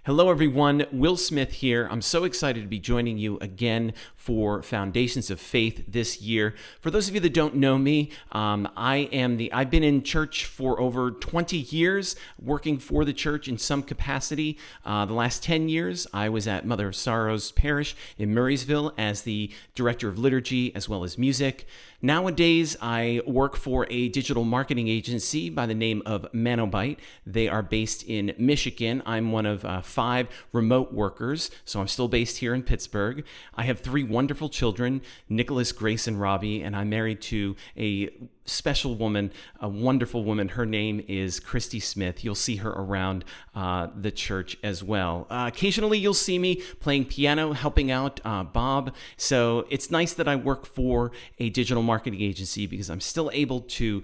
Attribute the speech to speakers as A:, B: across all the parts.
A: Hello everyone, Will Smith here. I'm so excited to be joining you again for Foundations of Faith this year. For those of you that don't know me, I've been in church for over 20 years, working for the church in some capacity. The last 10 years, I was at Mother of Sorrow's Parish in Murraysville as the director of liturgy as well as music. Nowadays, I work for a digital marketing agency by the name of Manobite. They are based in Michigan. I'm one of 5 remote workers, so I'm still based here in Pittsburgh. I have 3 wonderful children, Nicholas, Grace, and Robbie, and I'm married to a special woman, a wonderful woman. Her name is Christy Smith. You'll see her around the church as well. Occasionally, you'll see me playing piano, helping out Bob. So it's nice that I work for a digital marketing agency because I'm still able to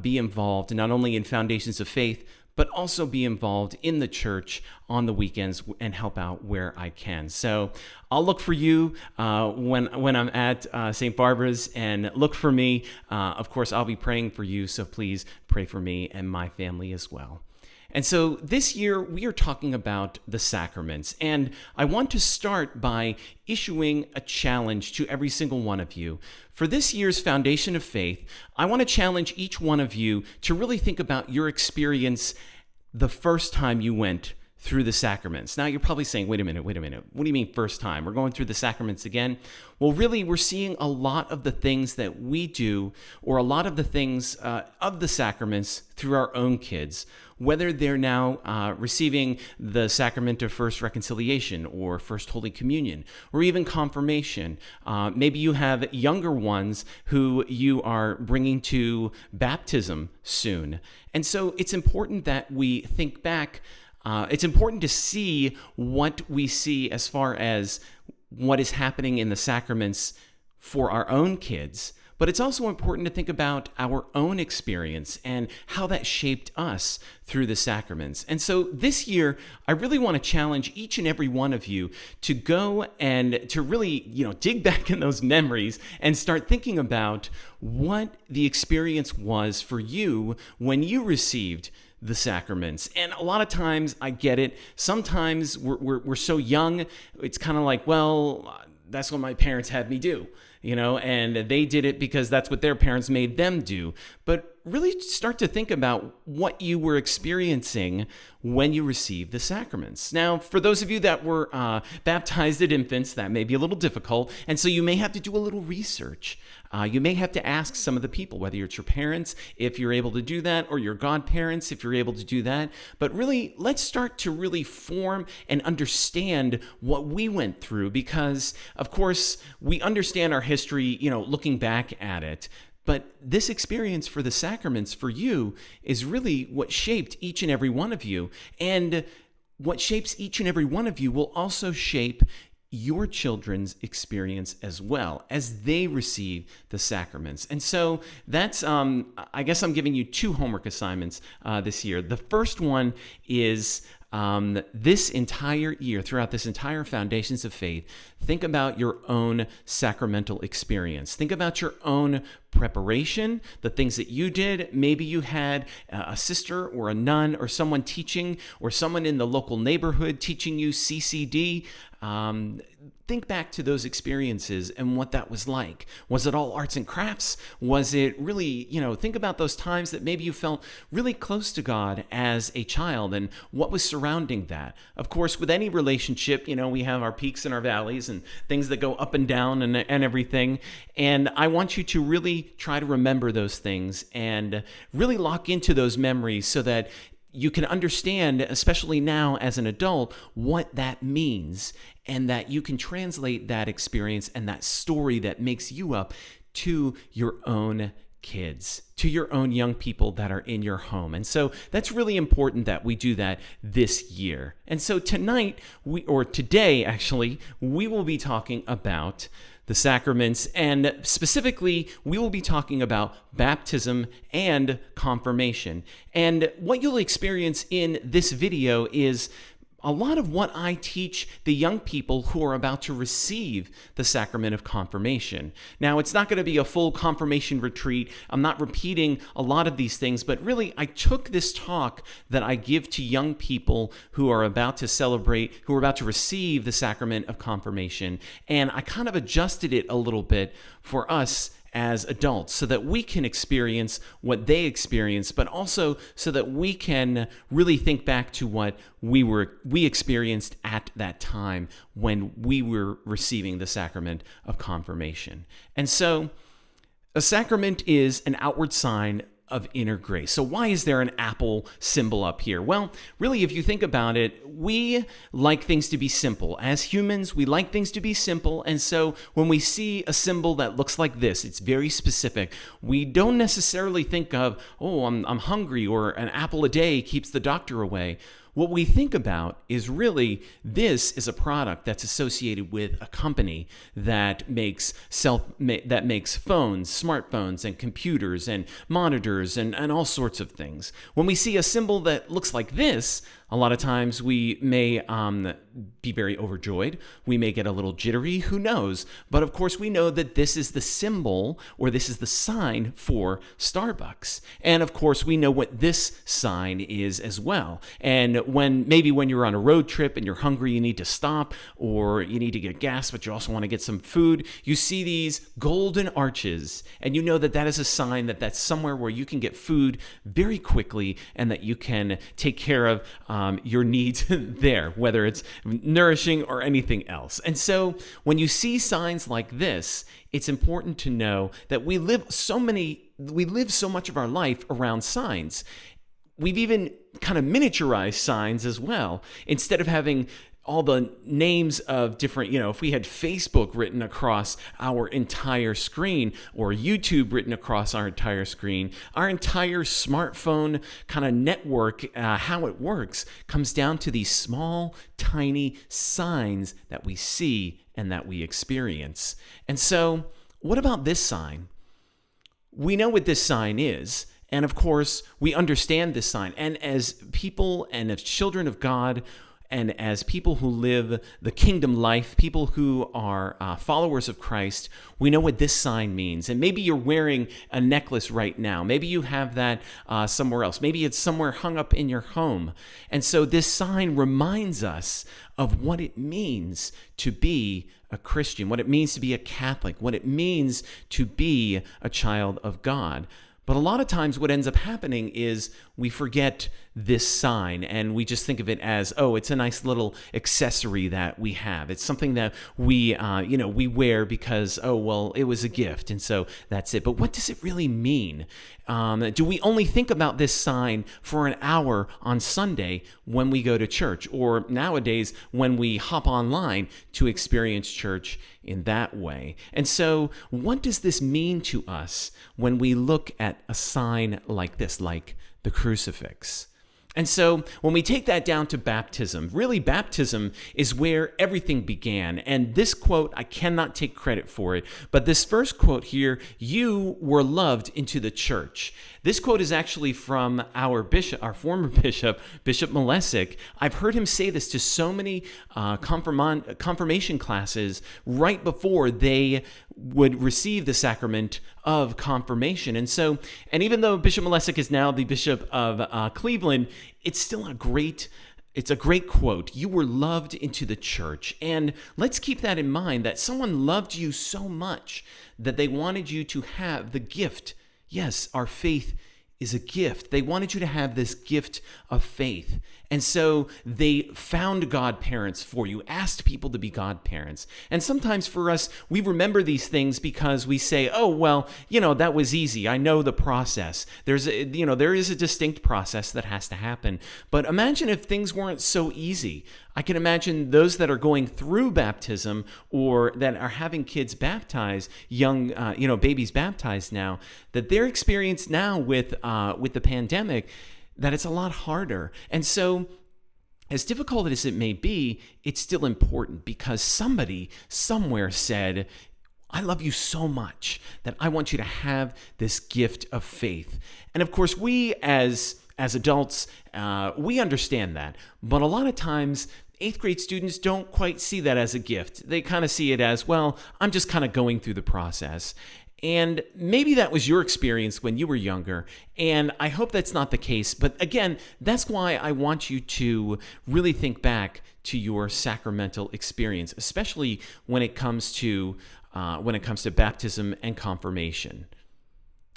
A: be involved not only in Foundations of Faith, but also be involved in the church on the weekends and help out where I can. So I'll look for you when I'm at St. Barbara's, and look for me. Of course, I'll be praying for you, so please pray for me and my family as well. And so this year, we are talking about the sacraments, and I want to start by issuing a challenge to every single one of you. For this year's Foundation of Faith, I want to challenge each one of you to really think about your experience the first time you went through the sacraments. Now, you're probably saying, wait a minute. What do you mean first time? We're going through the sacraments again? Well, really, we're seeing a lot of the things that we do, or a lot of the things of the sacraments through our own kids, whether they're now receiving the sacrament of First Reconciliation or First Holy Communion, or even confirmation. Maybe you have younger ones who you are bringing to baptism soon. And so it's important that we think back. It's important to see what we see as far as what is happening in the sacraments for our own kids, but it's also important to think about our own experience and how that shaped us through the sacraments. And so this year, I really want to challenge each and every one of you to go and to really, dig back in those memories and start thinking about what the experience was for you when you received the sacraments. And a lot of times, I get it. Sometimes we're so young, it's kind of like, well, that's what my parents had me do, and they did it because that's what their parents made them do. But really start to think about what you were experiencing when you received the sacraments. Now, for those of you that were baptized at infants, that may be a little difficult, and so you may have to do a little research. You may have to ask some of the people, whether it's your parents, if you're able to do that, or your godparents, if you're able to do that. But really, let's start to really form and understand what we went through, because, of course, we understand our history, looking back at it. But this experience for the sacraments for you is really what shaped each and every one of you. And what shapes each and every one of you will also shape your children's experience as well as they receive the sacraments. And so that's, I guess I'm giving you 2 homework assignments this year. The first one is this entire year, throughout this entire Foundations of Faith, think about your own sacramental experience. Think about your own preparation, the things that you did. Maybe you had a sister or a nun or someone teaching, or someone in the local neighborhood teaching you CCD. Think back to those experiences and what that was like. Was it all arts and crafts? Was it really, think about those times that maybe you felt really close to God as a child and what was surrounding that. Of course, with any relationship, we have our peaks and our valleys and things that go up and down and everything. And I want you to really try to remember those things and really lock into those memories so that you can understand, especially now as an adult, what that means, and that you can translate that experience and that story that makes you up to your own kids, to your own young people that are in your home. And so that's really important that we do that this year. And so today, we will be talking about the sacraments, and specifically, we will be talking about baptism and confirmation. And what you'll experience in this video is a lot of what I teach the young people who are about to receive the sacrament of confirmation. Now, it's not going to be a full confirmation retreat. I'm not repeating a lot of these things, but really, I took this talk that I give to young people who are about to celebrate, who are about to receive the sacrament of confirmation, and I kind of adjusted it a little bit for us as adults so that we can experience what they experience, but also so that we can really think back to what we experienced at that time when we were receiving the sacrament of confirmation. And so a sacrament is an outward sign of inner grace. So why is there an apple symbol up here? Well, really, if you think about it, we like things to be simple. As humans, we like things to be simple. And so when we see a symbol that looks like this, it's very specific. We don't necessarily think of, oh, I'm hungry, or an apple a day keeps the doctor away. What we think about is really, this is a product that's associated with a company that makes phones, smartphones, and computers, and monitors, and all sorts of things. When we see a symbol that looks like this, a lot of times we may be very overjoyed. We may get a little jittery, who knows? But of course, we know that this is the symbol, or this is the sign for Starbucks. And of course, we know what this sign is as well. And when you're on a road trip and you're hungry, you need to stop, or you need to get gas, but you also want to get some food, you see these golden arches, and you know that that is a sign that that's somewhere where you can get food very quickly, and that you can take care of your needs there, whether it's nourishing or anything else. And so when you see signs like this, it's important to know that we live so much of our life around signs. We've even kind of miniaturized signs as well. Instead of having all the names of different, if we had Facebook written across our entire screen, or YouTube written across our entire screen, our entire smartphone kind of network, how it works, comes down to these small, tiny signs that we see and that we experience. And so, what about this sign? We know what this sign is. And of course, we understand this sign. And as people and as children of God, and as people who live the kingdom life, people who are followers of Christ, we know what this sign means. And maybe you're wearing a necklace right now. Maybe you have that somewhere else. Maybe it's somewhere hung up in your home. And so this sign reminds us of what it means to be a Christian, what it means to be a Catholic, what it means to be a child of God. But a lot of times what ends up happening is we forget this sign, and we just think of it as, oh, it's a nice little accessory that we have. It's something that we wear because, oh, well, it was a gift, and so that's it. But what does it really mean? Do we only think about this sign for an hour on Sunday when we go to church, or nowadays when we hop online to experience church in that way? And so what does this mean to us when we look at a sign like this, like the crucifix? And so when we take that down to baptism, really baptism is where everything began. And this quote, I cannot take credit for it, but this first quote here, "You were loved into the church." This quote is actually from our former bishop, Bishop Malesic. I've heard him say this to so many confirmation classes right before they would receive the sacrament of confirmation. And even though Bishop Malesic is now the Bishop of Cleveland, it's still a great quote. You were loved into the church. And let's keep that in mind, that someone loved you so much that they wanted you to have the gift. Yes, our faith is a gift. They wanted you to have this gift of faith. And so they found godparents for you, asked people to be godparents. And sometimes for us, we remember these things because we say, oh, well, that was easy. I know the process. There is a distinct process that has to happen. But imagine if things weren't so easy. I can imagine those that are going through baptism, or that are having kids baptized, young, babies baptized now, that their experience now with the pandemic, that it's a lot harder. And so, as difficult as it may be, it's still important, because somebody somewhere said, I love you so much that I want you to have this gift of faith. And of course, we as as adults, we understand that. But a lot of times, 8th grade students don't quite see that as a gift. They kind of see it as, well, I'm just kind of going through the process. And maybe that was your experience when you were younger, and I hope that's not the case. But again, that's why I want you to really think back to your sacramental experience, especially when it comes to baptism and confirmation.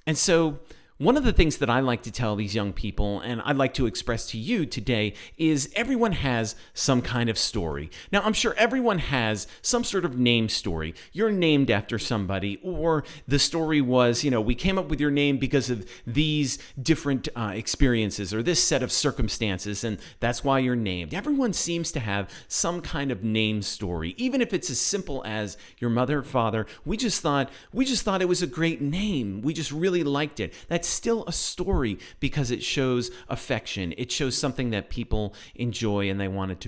A: And so, one of the things that I like to tell these young people, and I'd like to express to you today, is everyone has some kind of story. Now, I'm sure everyone has some sort of name story. You're named after somebody, or the story was, we came up with your name because of these different experiences or this set of circumstances, and that's why you're named. Everyone seems to have some kind of name story, even if it's as simple as your mother or father. We just thought it was a great name. We just really liked it. That's still a story because it shows affection. It shows something that people enjoy and they wanted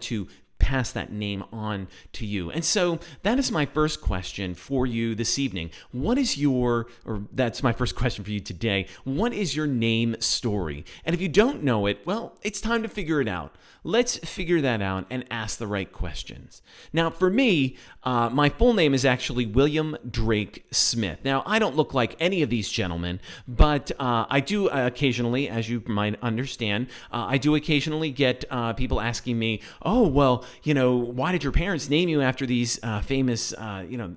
A: to pass that name on to you. And so that is my first question for you this evening. That's my first question for you today. What is your name story? And if you don't know it, well, it's time to figure it out. Let's figure that out and ask the right questions. Now, for me, my full name is actually William Drake Smith. Now, I don't look like any of these gentlemen, but I do occasionally, as you might understand, I do occasionally get people asking me, oh, well, why did your parents name you after these famous,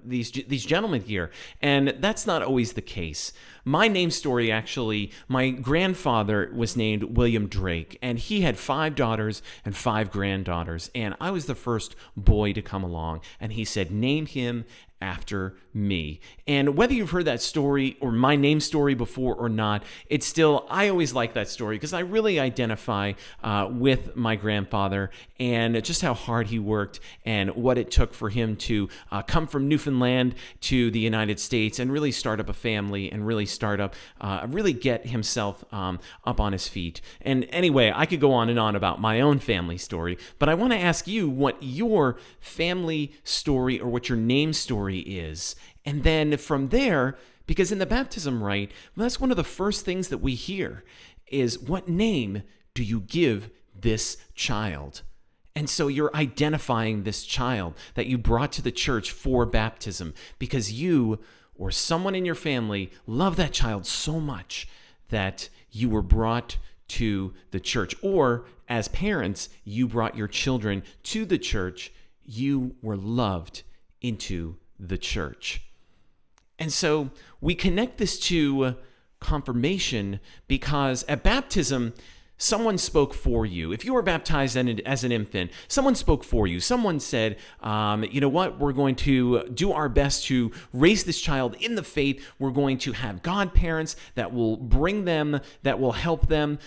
A: these gentlemen here? And that's not always the case. My name story, actually, my grandfather was named William Drake, and he had 5 daughters and 5 granddaughters, and I was the first boy to come along, and he said, name him after me. And whether you've heard that story or my name story before or not, I always like that story because I really identify with my grandfather and just how hard he worked and what it took for him to come from Newfoundland to the United States and really start up a family and really get himself up on his feet. And anyway, I could go on and on about my own family story, but I want to ask you what your family story or what your name story is. And then from there, because in the baptism rite, that's one of the first things that we hear is, what name do you give this child? And so you're identifying this child that you brought to the church for baptism because you or someone in your family loved that child so much that you were brought to the church. Or as parents, you brought your children to the church. You were loved into the church. And so we connect this to confirmation because at baptism, someone spoke for you. If you were baptized as an infant, someone spoke for you. Someone said, you know what, we're going to do our best to raise this child in the faith. We're going to have godparents that will bring them, that will help them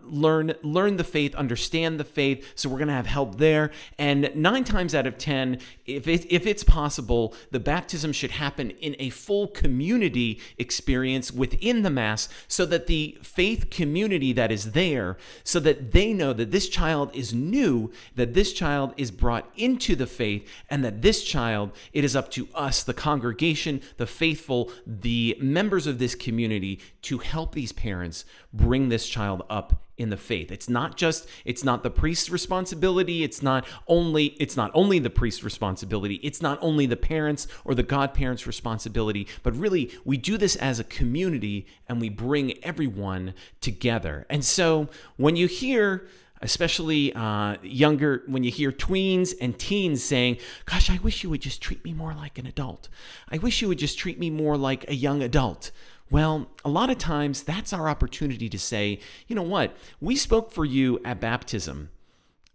A: learn the faith, understand the faith. So we're going to have help there. And 9 times out of 10, if it's possible, the baptism should happen in a full community experience within the Mass so that the faith community that is there, so that they know that this child is new, that this child is brought into the faith, and that this child, it is up to us, the congregation, the faithful, the members of this community, to help these parents bring this child up in the faith. It's not the priest's responsibility. It's not only the priest's responsibility. It's not only the parents or the godparents' responsibility, but really we do this as a community and we bring everyone together. And so when you hear, especially when you hear tweens and teens saying, gosh, I wish you would just treat me more like an adult. I wish you would just treat me more like a young adult. Well, a lot of times that's our opportunity to say, you know what, we spoke for you at baptism,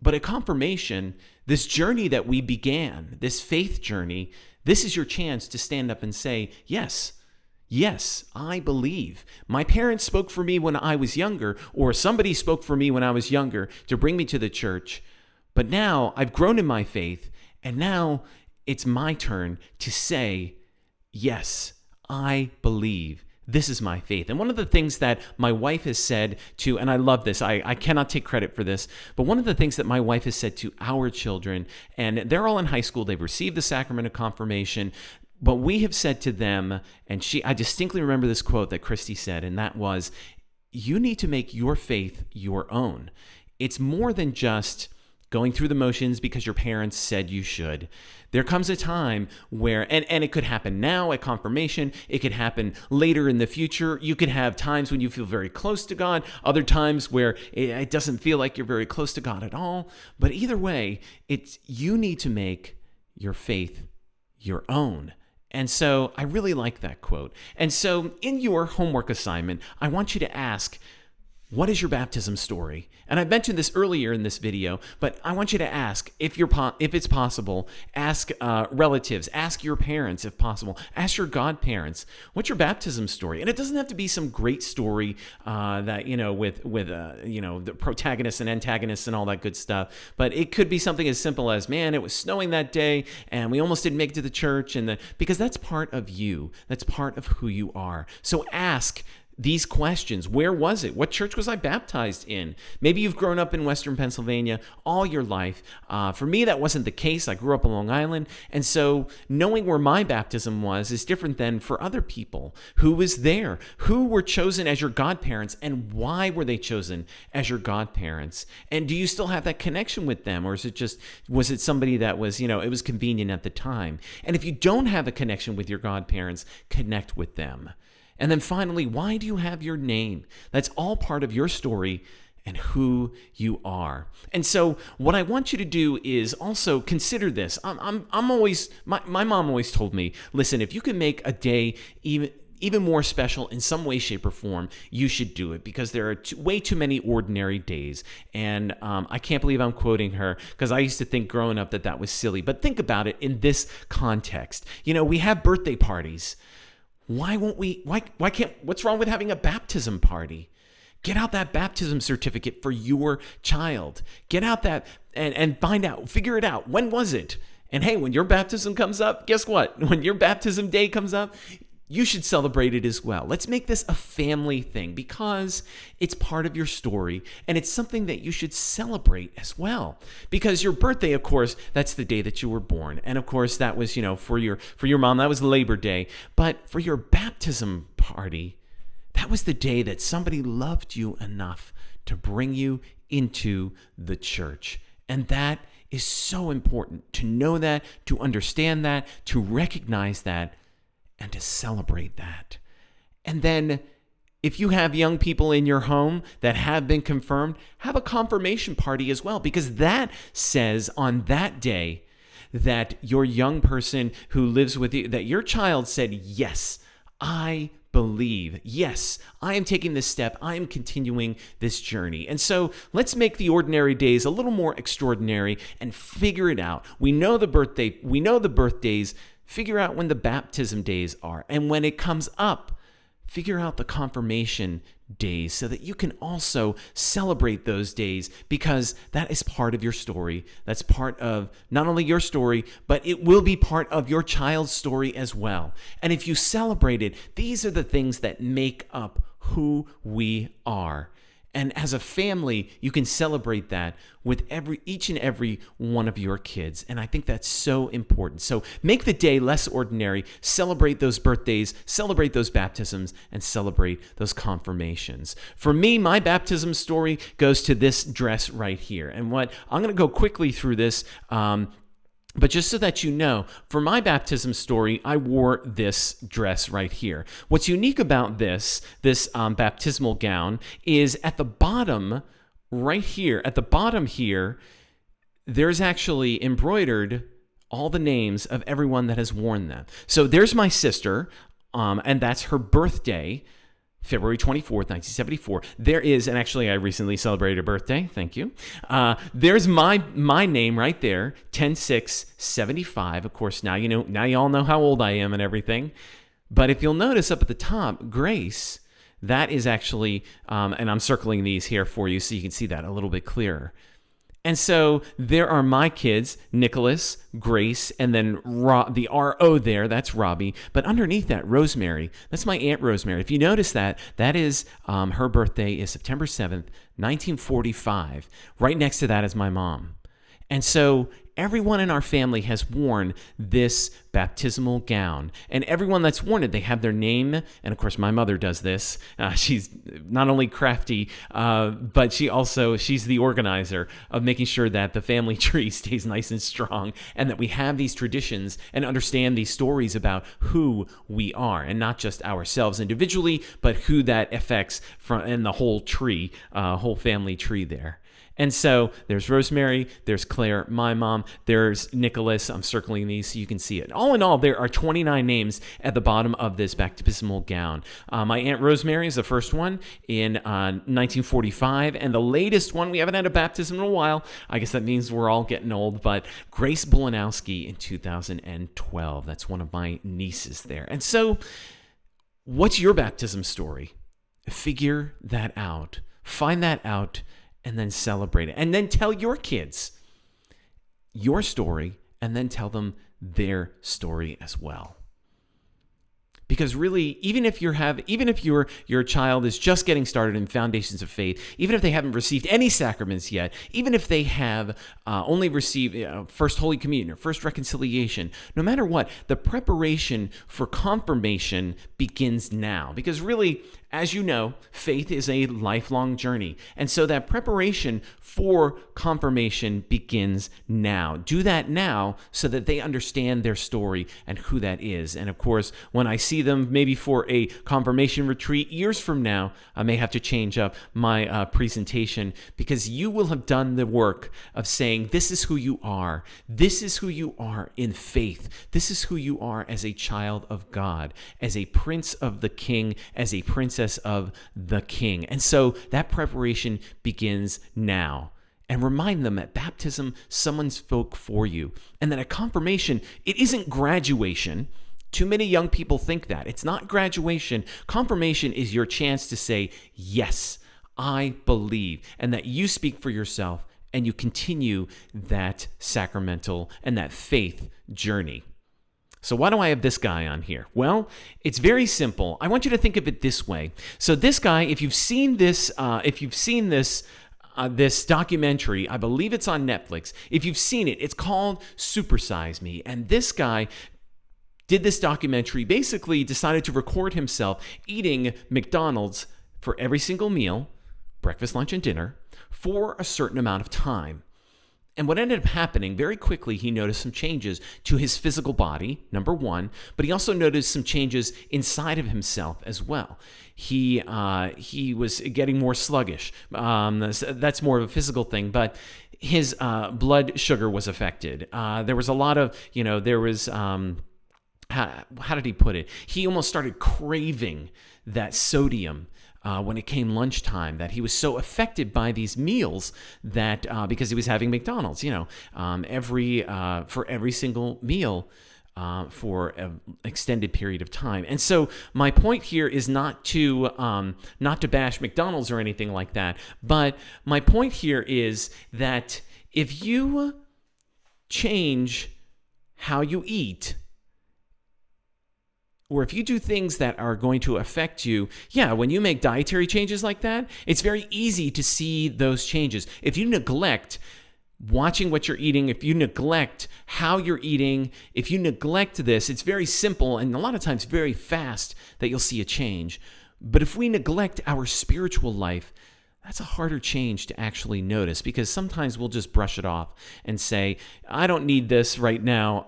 A: but at confirmation, this journey that we began, this faith journey, this is your chance to stand up and say, yes, I believe. My parents spoke for me when I was younger, or somebody spoke for me when I was younger to bring me to the church, but now I've grown in my faith, and now it's my turn to say, yes, I believe. This is my faith. And one of the things that my wife has said to, and I love this, I cannot take credit for this, but one of the things that my wife has said to our children, and they're all in high school, they've received the sacrament of confirmation, but we have said to them, and I distinctly remember this quote that Christy said, and that was, you need to make your faith your own. It's more than just going through the motions because your parents said you should. There comes a time where, and it could happen now at confirmation, it could happen later in the future. You could have times when you feel very close to God, other times where it doesn't feel like you're very close to God at all. But either way, you need to make your faith your own. And so I really like that quote. And so in your homework assignment, I want you to ask, what is your baptism story? And I mentioned this earlier in this video, but I want you to ask, if it's possible, ask relatives, ask your parents if possible, ask your godparents, what's your baptism story? And it doesn't have to be some great story that, with the protagonists and antagonists and all that good stuff, but it could be something as simple as, man, it was snowing that day and we almost didn't make it to the church, because that's part of you. That's part of who you are. So ask these questions. Where was it? What church was I baptized in? Maybe you've grown up in Western Pennsylvania all your life. For me, that wasn't the case. I grew up on Long Island. And so knowing where my baptism was is different than for other people. Who was there? Who were chosen as your godparents, and why were they chosen as your godparents? And do you still have that connection with them? Or was it somebody that was, it was convenient at the time? And if you don't have a connection with your godparents, connect with them. And then finally, why do you have your name? That's all part of your story and who you are. And so what I want you to do is also consider this. I'm always, my mom always told me, listen, if you can make a day even more special in some way, shape, or form, you should do it, because there are way too many ordinary days. And I can't believe I'm quoting her, because I used to think growing up that was silly. But think about it in this context. We have birthday parties. Why can't, what's wrong with having a baptism party? Get out that baptism certificate for your child. Get out that and find out, figure it out. When was it? And hey, when your baptism comes up, guess what? When your baptism day comes up, you should celebrate it as well. Let's make this a family thing, because it's part of your story and it's something that you should celebrate as well. Because your birthday, of course, that's the day that you were born. And of course, that was, for your mom, that was Labor Day. But for your baptism party, that was the day that somebody loved you enough to bring you into the church. And that is so important to know that, to understand that, to recognize that, and to celebrate that. And then if you have young people in your home that have been confirmed, have a confirmation party as well, because that says on that day that your young person who lives with you, that your child said, yes, I believe. Yes, I am taking this step. I am continuing this journey. And so let's make the ordinary days a little more extraordinary and figure it out. We know the birthdays. Figure out when the baptism days are. And when it comes up, figure out the confirmation days so that you can also celebrate those days, because that is part of your story. That's part of not only your story, but it will be part of your child's story as well. And if you celebrate it, these are the things that make up who we are. And as a family, you can celebrate that with each and every one of your kids. And I think that's so important. So make the day less ordinary, celebrate those birthdays, celebrate those baptisms, and celebrate those confirmations. For me, my baptism story goes to this dress right here. And I'm going to go quickly through this, but just so that you know, for my baptism story, I wore this dress right here. What's unique about this baptismal gown is at the bottom, right here, at the bottom here, there's actually embroidered all the names of everyone that has worn them. So there's my sister, and that's her birthday, February 24th, 1974. There is, and actually I recently celebrated a birthday, thank you. There's my name right there, 10/6/75. Of course, now you all know how old I am and everything. But if you'll notice up at the top, Grace, that is actually, and I'm circling these here for you so you can see that a little bit clearer. And so there are my kids, Nicholas, Grace, and then the R-O there, that's Robbie. But underneath that, Rosemary, that's my Aunt Rosemary. If you notice that is, her birthday is September 7th, 1945. Right next to that is my mom. And so everyone in our family has worn this baptismal gown. And everyone that's worn it, they have their name. And of course, my mother does this. She's not only crafty, but she's the organizer of making sure that the family tree stays nice and strong and that we have these traditions and understand these stories about who we are and not just ourselves individually, but who that affects and the whole tree, whole family tree there. And so there's Rosemary, there's Claire, my mom, there's Nicholas. I'm circling these so you can see it. All in all, there are 29 names at the bottom of this baptismal gown. My Aunt Rosemary is the first one in 1945, and the latest one, we haven't had a baptism in a while. I guess that means we're all getting old, but Grace Bulanowski in 2012. That's one of my nieces there. And so what's your baptism story? Figure that out. Find that out. And then celebrate it. And then tell your kids your story and then tell them their story as well. Because really, even if your child is just getting started in foundations of faith, even if they haven't received any sacraments yet, even if they have only received First Holy Communion or First Reconciliation, no matter what, the preparation for confirmation begins now. Because really, as you know, faith is a lifelong journey. And so that preparation for confirmation begins now. Do that now so that they understand their story and who that is. And of course, when I see them maybe for a confirmation retreat years from now, I may have to change up my presentation because you will have done the work of saying, this is who you are. This is who you are in faith. This is who you are as a child of God, as a prince of the king, as a princess of the king. And so that preparation begins now. And remind them at baptism, someone spoke for you. And then at confirmation, it isn't graduation. Too many young people think that. It's not graduation. Confirmation is your chance to say, yes, I believe, and that you speak for yourself and you continue that sacramental and that faith journey. So why do I have this guy on here? Well, it's very simple. I want you to think of it this way. So this guy, if you've seen this documentary, I believe it's on Netflix. If you've seen it, it's called Supersize Me. And this guy did this documentary, basically decided to record himself eating McDonald's for every single meal, breakfast, lunch, and dinner, for a certain amount of time. And what ended up happening, very quickly, he noticed some changes to his physical body, number one, but he also noticed some changes inside of himself as well. He was getting more sluggish. That's more of a physical thing, but his blood sugar was affected. There was a lot of, how did he put it? He almost started craving that sodium when it came lunchtime, that he was so affected by these meals that because he was having McDonald's, for every single meal for an extended period of time. And so my point here is not to bash McDonald's or anything like that, but my point here is that if you change how you eat, or if you do things that are going to affect you, when you make dietary changes like that, it's very easy to see those changes. If you neglect watching what you're eating, if you neglect how you're eating, if you neglect this, it's very simple and a lot of times very fast that you'll see a change. But if we neglect our spiritual life, that's a harder change to actually notice because sometimes we'll just brush it off and say, I don't need this right now.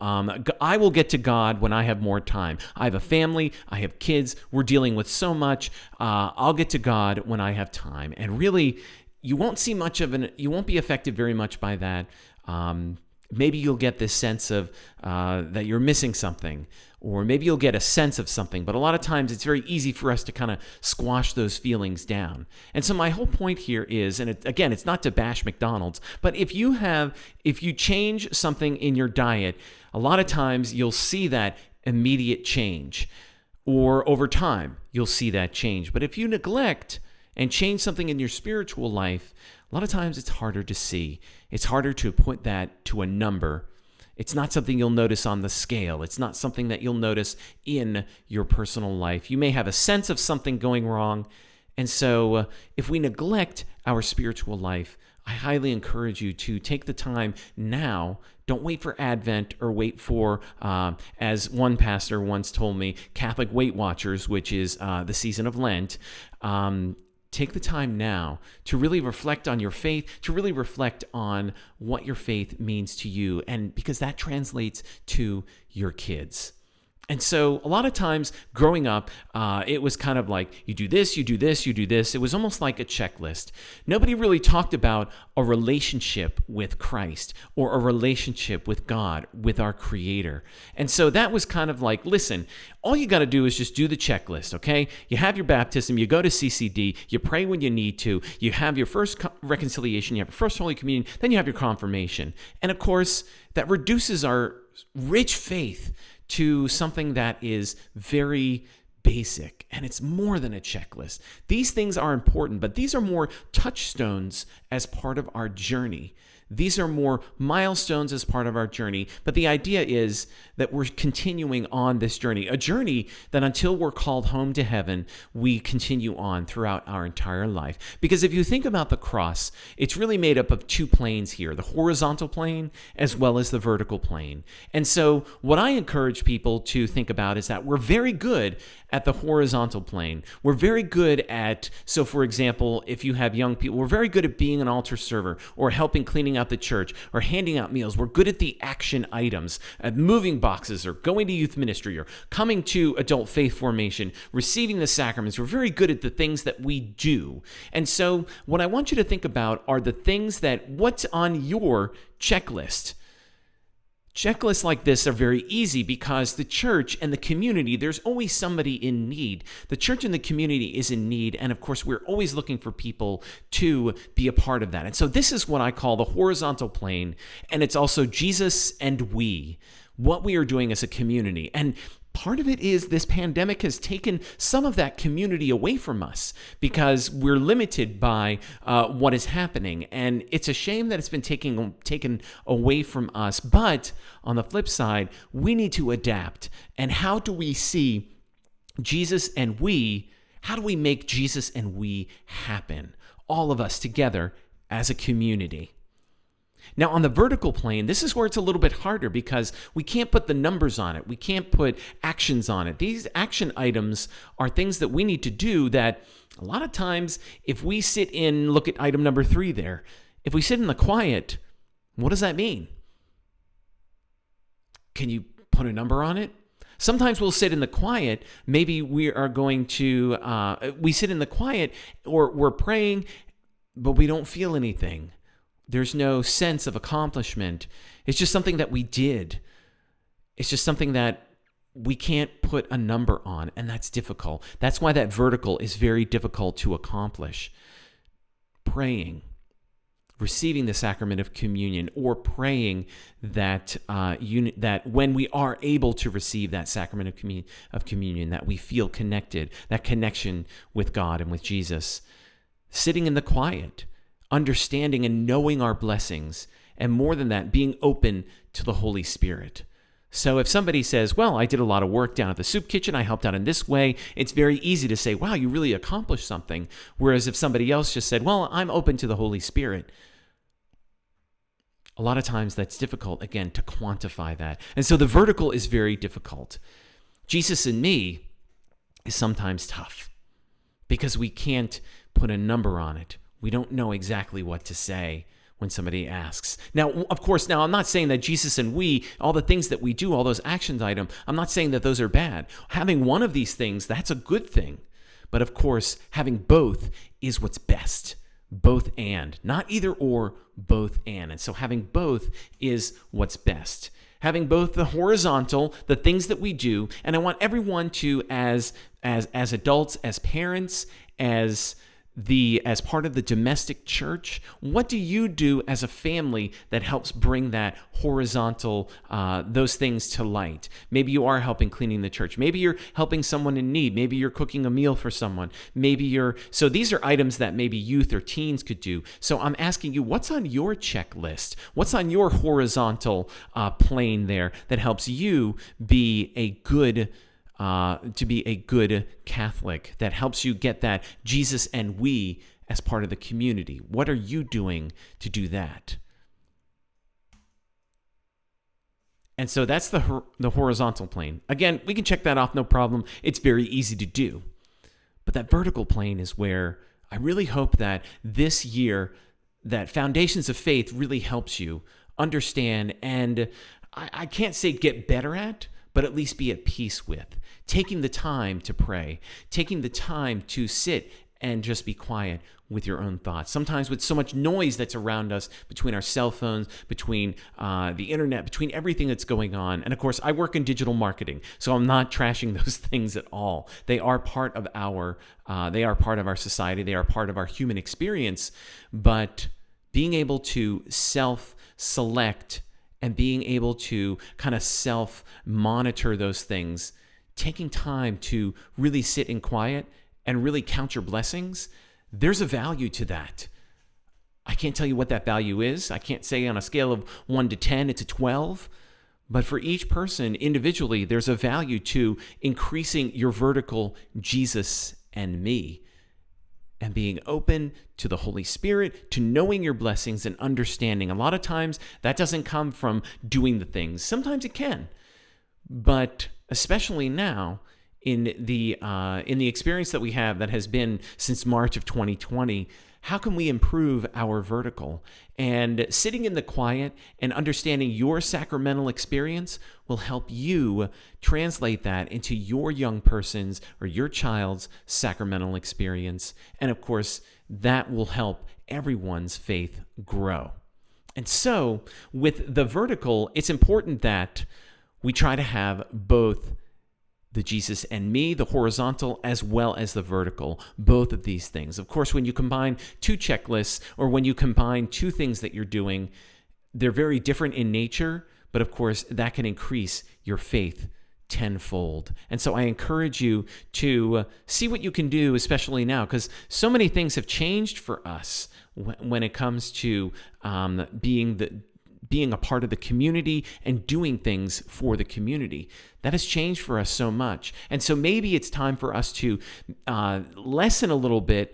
A: I will get to God when I have more time. I have a family. I have kids. We're dealing with so much. I'll get to God when I have time. And really, you won't see much of you won't be affected very much by that. Maybe you'll get this sense of that you're missing something, or maybe you'll get a sense of something, but a lot of times it's very easy for us to kind of squash those feelings down. And so my whole point here is, and again, it's not to bash McDonald's, but if you change something in your diet, a lot of times you'll see that immediate change, or over time you'll see that change. But if you neglect and change something in your spiritual life, a lot of times it's harder to see. It's harder to put that to a number. It's not something you'll notice on the scale. It's not something that you'll notice in your personal life. You may have a sense of something going wrong. And so if we neglect our spiritual life, I highly encourage you to take the time now. Don't wait for Advent or wait for, as one pastor once told me, Catholic Weight Watchers, which is the season of Lent. Take the time now to really reflect on your faith, to really reflect on what your faith means to you, and because that translates to your kids. And so a lot of times growing up, it was kind of like, you do this, you do this, you do this. It was almost like a checklist. Nobody really talked about a relationship with Christ or a relationship with God, with our Creator. And so that was kind of like, listen, all you got to do is just do the checklist, okay? You have your baptism, you go to CCD, you pray when you need to, you have your first reconciliation, you have your first Holy Communion, then you have your confirmation. And of course, that reduces our rich faith to something that is very basic, and it's more than a checklist. These things are important, but these are more touchstones as part of our journey. These are more milestones as part of our journey, but the idea is that we're continuing on this journey, a journey that until we're called home to heaven, we continue on throughout our entire life. Because if you think about the cross, it's really made up of two planes here, the horizontal plane as well as the vertical plane. And so what I encourage people to think about is that we're very good at the horizontal plane. We're very good at, so for example, if you have young people, we're very good at being an altar server or helping cleaning out the church or handing out meals. We're good at the action items, at moving boxes or going to youth ministry or coming to adult faith formation, receiving the sacraments. We're very good at the things that we do. And so what I want you to think about are the things that, what's on your checklist? Checklists like this are very easy because the church and the community, there's always somebody in need. The church and the community is in need, and of course, we're always looking for people to be a part of that. And so this is what I call the horizontal plane, and it's also Jesus and we, what we are doing as a community. And part of it is this pandemic has taken some of that community away from us because we're limited by what is happening. And it's a shame that it's been taken away from us. But on the flip side, we need to adapt. And how do we see Jesus and we? How do we make Jesus and we happen? All of us together as a community. Now, on the vertical plane, this is where it's a little bit harder because we can't put the numbers on it. We can't put actions on it. These action items are things that we need to do that a lot of times, if we sit in, look at item number 3 there, if we sit in the quiet, what does that mean? Can you put a number on it? Sometimes we'll sit in the quiet. Maybe we are going to, we sit in the quiet or we're praying, but we don't feel anything. There's no sense of accomplishment. It's just something that we did. It's just something that we can't put a number on, and that's difficult. That's why that vertical is very difficult to accomplish. Praying, receiving the sacrament of communion, or praying that that when we are able to receive that sacrament of communion, that we feel connected, that connection with God and with Jesus. Sitting in the quiet, understanding and knowing our blessings, and more than that, being open to the Holy Spirit. So if somebody says, well, I did a lot of work down at the soup kitchen, I helped out in this way, it's very easy to say, wow, you really accomplished something. Whereas if somebody else just said, well, I'm open to the Holy Spirit, a lot of times that's difficult, again, to quantify that. And so the vertical is very difficult. Jesus and me is sometimes tough because we can't put a number on it. We don't know exactly what to say when somebody asks. Now, of course, I'm not saying that Jesus and we, all the things that we do, all those actions items, I'm not saying that those are bad. Having one of these things, that's a good thing. But of course, having both is what's best. Both and, not either or, both and. And so having both is what's best. Having both the horizontal, the things that we do, and I want everyone to, as adults, as parents, as part of the domestic church, what do you do as a family that helps bring that horizontal, those things to light? Maybe you are helping cleaning the church. Maybe you're helping someone in need. Maybe you're cooking a meal for someone. So these are items that maybe youth or teens could do. So I'm asking you, what's on your checklist? What's on your horizontal plane there that helps you be a good to be a good Catholic, that helps you get that Jesus and we as part of the community? What are you doing to do that? And so that's the horizontal plane. Again, we can check that off, no problem. It's very easy to do. But that vertical plane is where I really hope that this year, that Foundations of Faith really helps you understand, and I can't say get better at, but at least be at peace with. Taking the time to pray, taking the time to sit and just be quiet with your own thoughts. Sometimes with so much noise that's around us, between our cell phones, between the internet, between everything that's going on. And of course, I work in digital marketing, so I'm not trashing those things at all. They are part of our society. They are part of our human experience. But being able to self-select and being able to kind of self-monitor those things, taking time to really sit in quiet and really count your blessings, there's a value to that. I can't tell you what that value is. I can't say on a scale of 1 to 10, it's a 12. But for each person individually, there's a value to increasing your vertical Jesus and me, and being open to the Holy Spirit, to knowing your blessings and understanding. A lot of times that doesn't come from doing the things. Sometimes it can. But especially now, in the experience that we have that has been since March of 2020, how can we improve our vertical? And sitting in the quiet and understanding your sacramental experience will help you translate that into your young person's or your child's sacramental experience. And of course, that will help everyone's faith grow. And so with the vertical, it's important that we try to have both the Jesus and me, the horizontal, as well as the vertical, both of these things. Of course, when you combine two checklists or when you combine two things that you're doing, they're very different in nature, but of course, that can increase your faith tenfold. And so I encourage you to see what you can do, especially now, because so many things have changed for us when it comes to being a part of the community and doing things for the community. That has changed for us so much. And so maybe it's time for us to lessen a little bit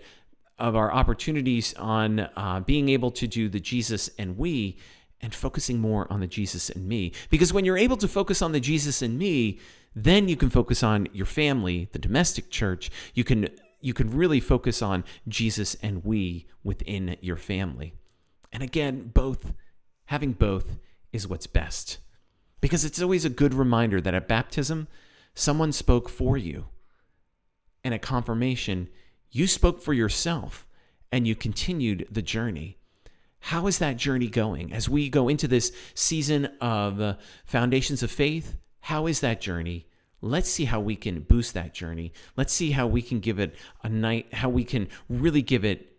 A: of our opportunities on being able to do the Jesus and we, and focusing more on the Jesus and me. Because when you're able to focus on the Jesus and me, then you can focus on your family, the domestic church. You can really focus on Jesus and we within your family. And again, having both is what's best. Because it's always a good reminder that at baptism, someone spoke for you. And at confirmation, you spoke for yourself and you continued the journey. How is that journey going? As we go into this season of Foundations of Faith, how is that journey? Let's see how we can boost that journey. Let's see how we can give it how we can really give it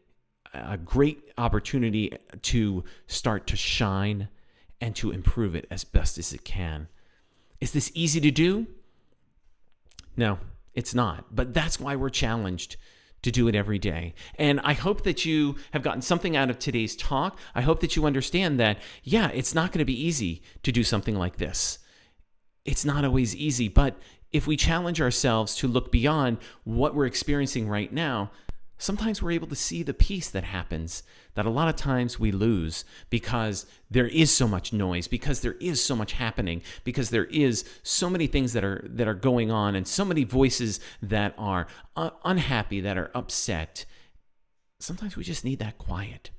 A: a great opportunity to start to shine and to improve it as best as it can. Is this easy to do? No, it's not. But that's why we're challenged to do it every day. And I hope that you have gotten something out of today's talk. I hope that you understand that, yeah, it's not going to be easy to do something like this. It's not always easy, but if we challenge ourselves to look beyond what we're experiencing right now, sometimes we're able to see the peace that happens that a lot of times we lose because there is so much noise, because there is so much happening, because there is so many things that are going on and so many voices that are unhappy, that are upset. Sometimes we just need that quiet.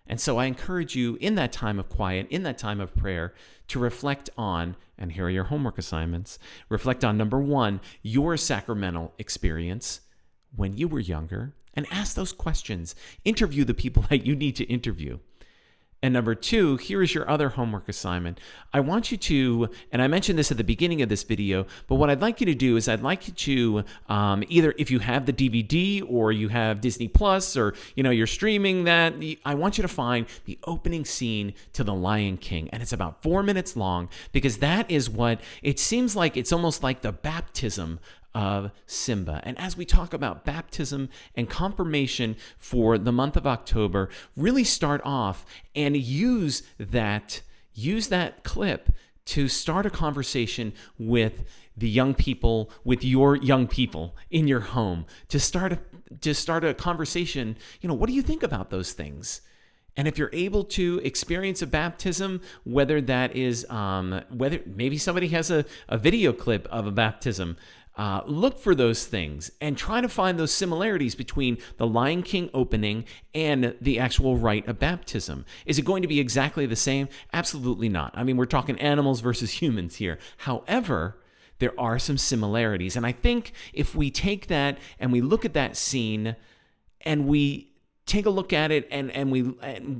A: And so I encourage you in that time of quiet, in that time of prayer, to reflect on, and here are your homework assignments, reflect on, number one, your sacramental experience when you were younger, and ask those questions. Interview the people that you need to interview. And number two, here is your other homework assignment. I want you to, and I mentioned this at the beginning of this video, but what I'd like you to do is I'd like you to either, if you have the DVD or you have Disney Plus or you're streaming that, I want you to find the opening scene to The Lion King, and it's about 4 minutes long, because that is what it seems like. It's almost like the baptism of Simba. And as we talk about baptism and confirmation for the month of October, really start off and use that clip to start a conversation with the young people with your young people in your home to start a conversation. What do you think about those things? And if you're able to experience a baptism, whether that is, whether maybe somebody has a video clip of a baptism, look for those things and try to find those similarities between the Lion King opening and the actual rite of baptism. Is it going to be exactly the same? Absolutely not. I mean, we're talking animals versus humans here. However, there are some similarities. And I think if we take that and we look at that scene and we take a look at it and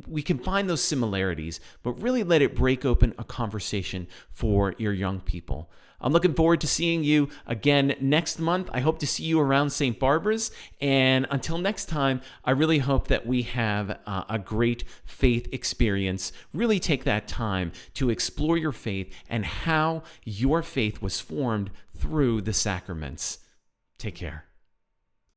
A: we can find those similarities, but really let it break open a conversation for your young people. I'm looking forward to seeing you again next month. I hope to see you around St. Barbara's. And until next time, I really hope that we have a great faith experience. Really take that time to explore your faith and how your faith was formed through the sacraments. Take care.